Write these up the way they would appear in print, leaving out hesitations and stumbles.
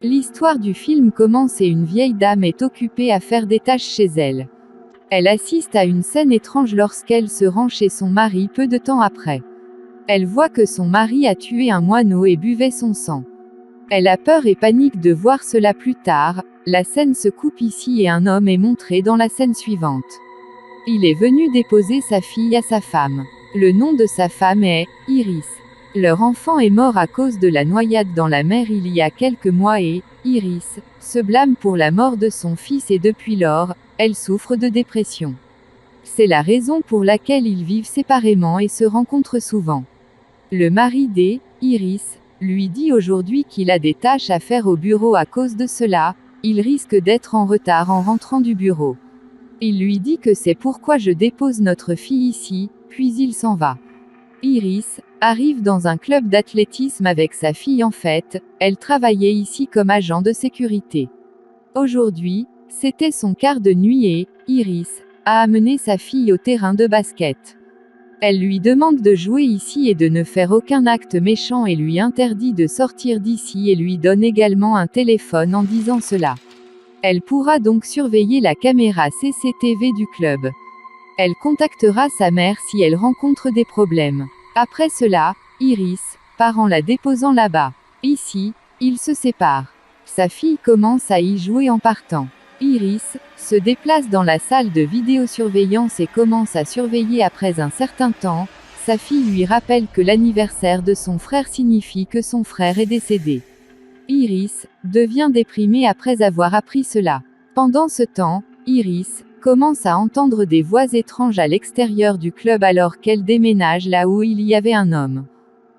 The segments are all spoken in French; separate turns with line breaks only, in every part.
L'histoire du film commence et une vieille dame est occupée à faire des tâches chez elle. Elle assiste à une scène étrange lorsqu'elle se rend chez son mari peu de temps après. Elle voit que son mari a tué un moineau et buvait son sang. Elle a peur et panique de voir cela plus tard. La scène se coupe ici et un homme est montré dans la scène suivante. Il est venu déposer sa fille à sa femme. Le nom de sa femme est Iris. Leur enfant est mort à cause de la noyade dans la mer il y a quelques mois et Iris se blâme pour la mort de son fils et depuis lors, elle souffre de dépression. C'est la raison pour laquelle ils vivent séparément et se rencontrent souvent. Le mari d'Iris lui dit aujourd'hui qu'il a des tâches à faire au bureau à cause de cela, il risque d'être en retard en rentrant du bureau. Il lui dit que c'est pourquoi je dépose notre fille ici, puis il s'en va. Iris arrive dans un club d'athlétisme avec sa fille en fait, elle travaillait ici comme agent de sécurité. Aujourd'hui, c'était son quart de nuit et Iris a amené sa fille au terrain de basket. Elle lui demande de jouer ici et de ne faire aucun acte méchant et lui interdit de sortir d'ici et lui donne également un téléphone en disant cela. Elle pourra donc surveiller la caméra CCTV du club. Elle contactera sa mère si elle rencontre des problèmes. Après cela, Iris part en la déposant là-bas. Ici, ils se séparent. Sa fille commence à y jouer en partant. Iris se déplace dans la salle de vidéosurveillance et commence à surveiller après un certain temps. Sa fille lui rappelle que l'anniversaire de son frère signifie que son frère est décédé. Iris devient déprimée après avoir appris cela. Pendant ce temps, Iris commence à entendre des voix étranges à l'extérieur du club alors qu'elle déménage là où il y avait un homme.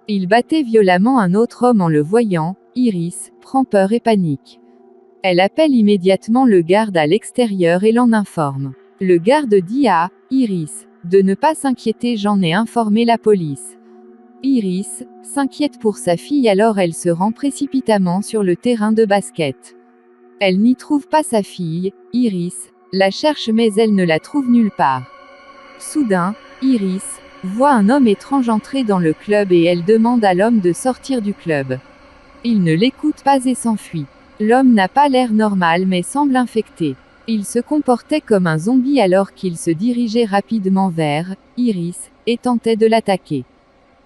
Il battait violemment un autre homme en le voyant. Iris prend peur et panique. Elle appelle immédiatement le garde à l'extérieur et l'en informe. Le garde dit à Iris de ne pas s'inquiéter, j'en ai informé la police. Iris s'inquiète pour sa fille alors elle se rend précipitamment sur le terrain de basket. Elle n'y trouve pas sa fille. Iris la cherche mais elle ne la trouve nulle part. Soudain, Iris voit un homme étrange entrer dans le club et elle demande à l'homme de sortir du club. Il ne l'écoute pas et s'enfuit. L'homme n'a pas l'air normal mais semble infecté. Il se comportait comme un zombie alors qu'il se dirigeait rapidement vers Iris et tentait de l'attaquer.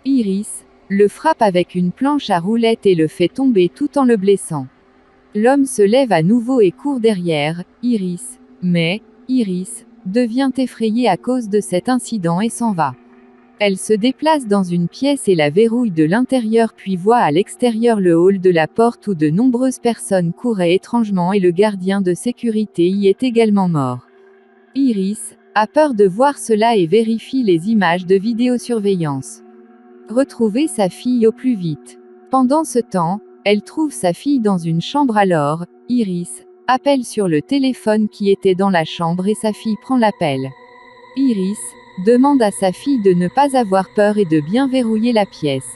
Iris le frappe avec une planche à roulettes et le fait tomber tout en le blessant. L'homme se lève à nouveau et court derrière Iris, mais Iris devient effrayée à cause de cet incident et s'en va. Elle se déplace dans une pièce et la verrouille de l'intérieur puis voit à l'extérieur le hall de la porte où de nombreuses personnes couraient étrangement et le gardien de sécurité y est également mort. Iris a peur de voir cela et vérifie les images de vidéosurveillance. Retrouver sa fille au plus vite. Pendant ce temps, elle trouve sa fille dans une chambre alors, Iris appelle sur le téléphone qui était dans la chambre et sa fille prend l'appel. Iris demande à sa fille de ne pas avoir peur et de bien verrouiller la pièce.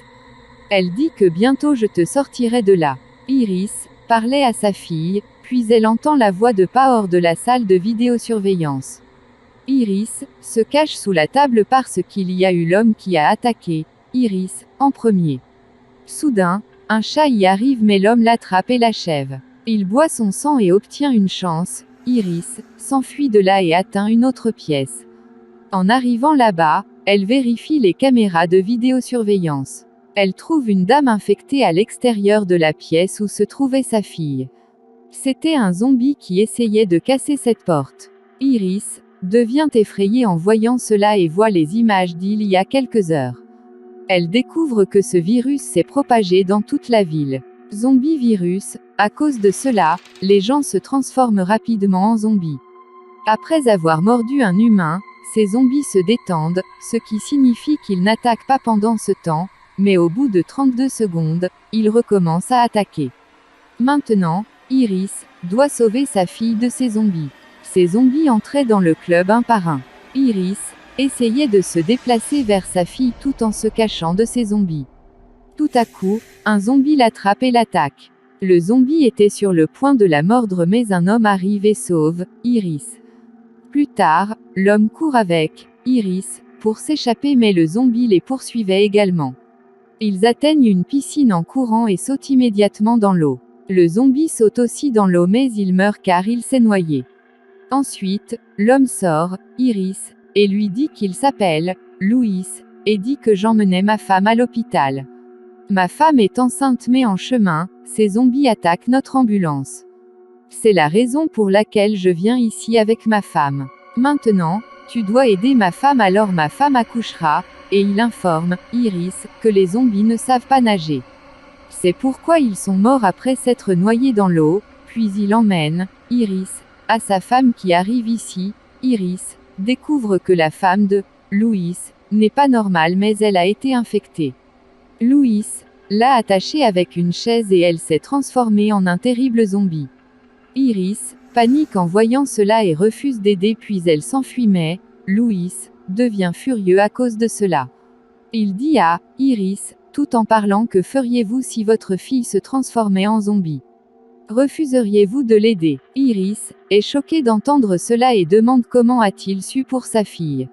Elle dit que bientôt je te sortirai de là. Iris parlait à sa fille, puis elle entend la voix de pas hors de la salle de vidéosurveillance. Iris se cache sous la table parce qu'il y a eu l'homme qui a attaqué Iris en premier. Soudain, un chat y arrive mais l'homme l'attrape et l'achève. Il boit son sang et obtient une chance. Iris s'enfuit de là et atteint une autre pièce. En arrivant là-bas, elle vérifie les caméras de vidéosurveillance. Elle trouve une dame infectée à l'extérieur de la pièce où se trouvait sa fille. C'était un zombie qui essayait de casser cette porte. Iris devient effrayée en voyant cela et voit les images d'il y a quelques heures. Elle découvre que ce virus s'est propagé dans toute la ville. Zombie virus, à cause de cela, les gens se transforment rapidement en zombies. Après avoir mordu un humain, ces zombies se détendent, ce qui signifie qu'ils n'attaquent pas pendant ce temps, mais au bout de 32 secondes, ils recommencent à attaquer. Maintenant, Iris doit sauver sa fille de ces zombies. Ces zombies entraient dans le club un par un. Iris essayait de se déplacer vers sa fille tout en se cachant de ces zombies. Tout à coup, un zombie l'attrape et l'attaque. Le zombie était sur le point de la mordre mais un homme arrive et sauve Iris. Plus tard, l'homme court avec Iris pour s'échapper mais le zombie les poursuivait également. Ils atteignent une piscine en courant et sautent immédiatement dans l'eau. Le zombie saute aussi dans l'eau mais il meurt car il s'est noyé. Ensuite, l'homme sort, Iris, et lui dit qu'il s'appelle Louis, et dit que j'emmenais ma femme à l'hôpital. Ma femme est enceinte mais en chemin, ces zombies attaquent notre ambulance. C'est la raison pour laquelle je viens ici avec ma femme. Maintenant, tu dois aider ma femme alors ma femme accouchera, et il informe Iris que les zombies ne savent pas nager. C'est pourquoi ils sont morts après s'être noyés dans l'eau, puis il emmène Iris à sa femme qui arrive ici. Iris découvre que la femme de Louis n'est pas normale mais elle a été infectée. Louis l'a attachée avec une chaise et elle s'est transformée en un terrible zombie. Iris panique en voyant cela et refuse d'aider puis elle s'enfuit mais Louis devient furieux à cause de cela. Il dit à Iris, tout en parlant que feriez-vous si votre fille se transformait en zombie? Refuseriez-vous de l'aider? Iris est choquée d'entendre cela et demande comment a-t-il su pour sa fille.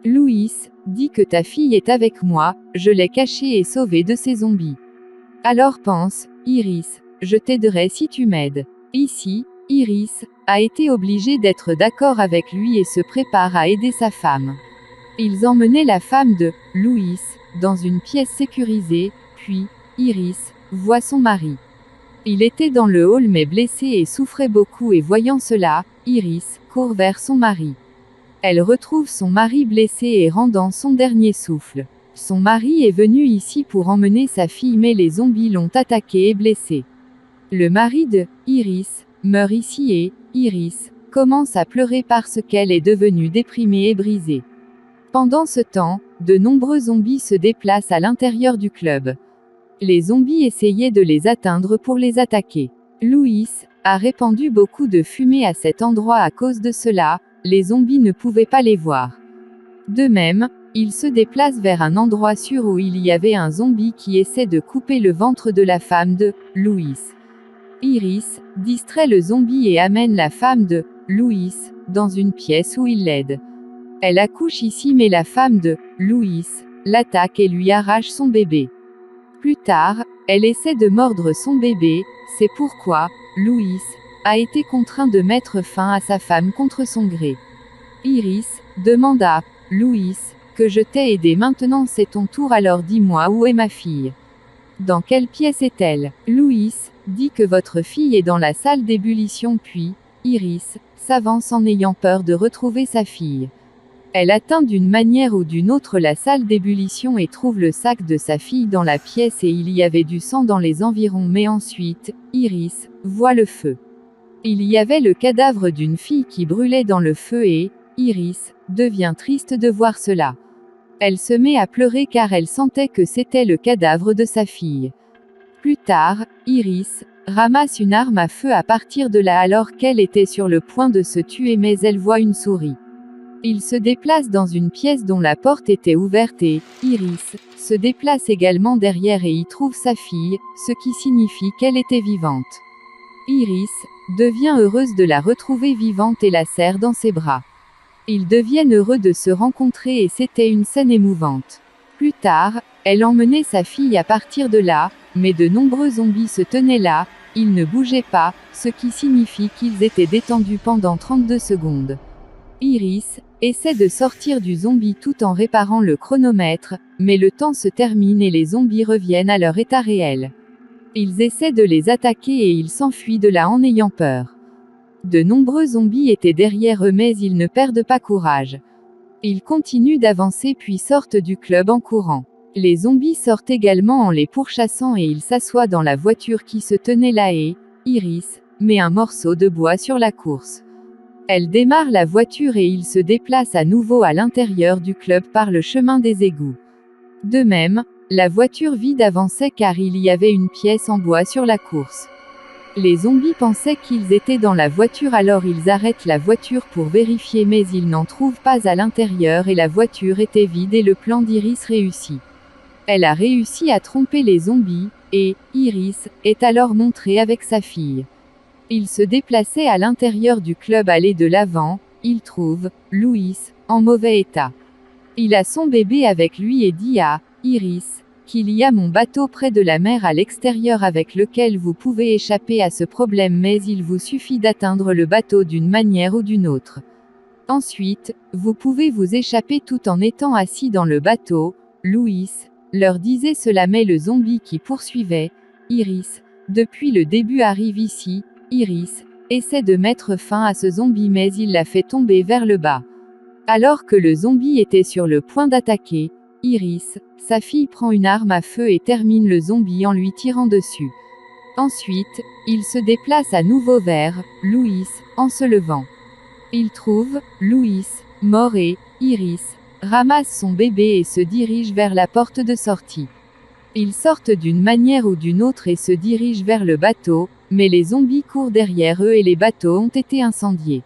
Louis dit que ta fille est avec moi, je l'ai cachée et sauvée de ces zombies. Alors pense, Iris, je t'aiderai si tu m'aides. Ici, Iris a été obligée d'être d'accord avec lui et se prépare à aider sa femme. Ils emmenaient la femme de Louis dans une pièce sécurisée, puis Iris voit son mari. Il était dans le hall mais blessé et souffrait beaucoup et voyant cela, Iris court vers son mari. Elle retrouve son mari blessé et rendant son dernier souffle. Son mari est venu ici pour emmener sa fille mais les zombies l'ont attaqué et blessé. Le mari de Iris meurt ici et Iris commence à pleurer parce qu'elle est devenue déprimée et brisée. Pendant ce temps, de nombreux zombies se déplacent à l'intérieur du club. Les zombies essayaient de les atteindre pour les attaquer. Louis a répandu beaucoup de fumée à cet endroit à cause de cela, les zombies ne pouvaient pas les voir. De même, ils se déplacent vers un endroit sûr où il y avait un zombie qui essaie de couper le ventre de la femme de Louis. Iris distrait le zombie et amène la femme de Louis dans une pièce où il l'aide. Elle accouche ici mais la femme de Louis l'attaque et lui arrache son bébé. Plus tard, elle essaie de mordre son bébé, c'est pourquoi Louis a été contraint de mettre fin à sa femme contre son gré. Iris demande à Louis que je t'ai aidé maintenant c'est ton tour alors dis-moi où est ma fille. Dans quelle pièce est-elle? Louis dit que votre fille est dans la salle d'ébullition puis Iris s'avance en ayant peur de retrouver sa fille. Elle atteint d'une manière ou d'une autre la salle d'ébullition et trouve le sac de sa fille dans la pièce et il y avait du sang dans les environs mais ensuite, Iris voit le feu. Il y avait le cadavre d'une fille qui brûlait dans le feu et Iris devient triste de voir cela. Elle se met à pleurer car elle sentait que c'était le cadavre de sa fille. Plus tard, Iris ramasse une arme à feu à partir de là alors qu'elle était sur le point de se tuer mais elle voit une souris. Il se déplace dans une pièce dont la porte était ouverte et Iris se déplace également derrière et y trouve sa fille, ce qui signifie qu'elle était vivante. Iris devient heureuse de la retrouver vivante et la serre dans ses bras. Ils deviennent heureux de se rencontrer et c'était une scène émouvante. Plus tard, elle emmenait sa fille à partir de là, mais de nombreux zombies se tenaient là, ils ne bougeaient pas, ce qui signifie qu'ils étaient détendus pendant 32 secondes. Iris essaie de sortir du zombie tout en réparant le chronomètre, mais le temps se termine et les zombies reviennent à leur état réel. Ils essaient de les attaquer et ils s'enfuient de là en ayant peur. De nombreux zombies étaient derrière eux mais ils ne perdent pas courage. Ils continuent d'avancer puis sortent du club en courant. Les zombies sortent également en les pourchassant et ils s'assoient dans la voiture qui se tenait là et Iris met un morceau de bois sur la course. Elle démarre la voiture et ils se déplacent à nouveau à l'intérieur du club par le chemin des égouts. De même, la voiture vide avançait car il y avait une pièce en bois sur la course. Les zombies pensaient qu'ils étaient dans la voiture alors ils arrêtent la voiture pour vérifier mais ils n'en trouvent pas à l'intérieur et la voiture était vide et le plan d'Iris réussit. Elle a réussi à tromper les zombies, et Iris est alors montrée avec sa fille. Il se déplaçait à l'intérieur du club allé de l'avant, il trouve Louis en mauvais état. Il a son bébé avec lui et dit à Iris qu'il y a mon bateau près de la mer à l'extérieur avec lequel vous pouvez échapper à ce problème, mais il vous suffit d'atteindre le bateau d'une manière ou d'une autre. Ensuite, vous pouvez vous échapper tout en étant assis dans le bateau. Louis leur disait cela, mais le zombie qui poursuivait, Iris, depuis le début arrive ici. Iris essaie de mettre fin à ce zombie, mais il la fait tomber vers le bas. Alors que le zombie était sur le point d'attaquer Iris, sa fille prend une arme à feu et termine le zombie en lui tirant dessus. Ensuite, il se déplace à nouveau vers Louis en se levant. Il trouve Louis mort et Iris ramasse son bébé et se dirige vers la porte de sortie. Ils sortent d'une manière ou d'une autre et se dirigent vers le bateau, mais les zombies courent derrière eux et les bateaux ont été incendiés.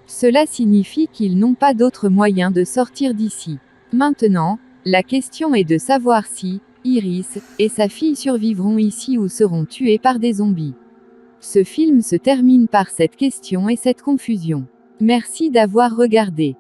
Cela signifie qu'ils n'ont pas d'autre moyen de sortir d'ici. Maintenant, la question est de savoir si Iris et sa fille survivront ici ou seront tués par des zombies. Ce film se termine par cette question et cette confusion. Merci d'avoir regardé.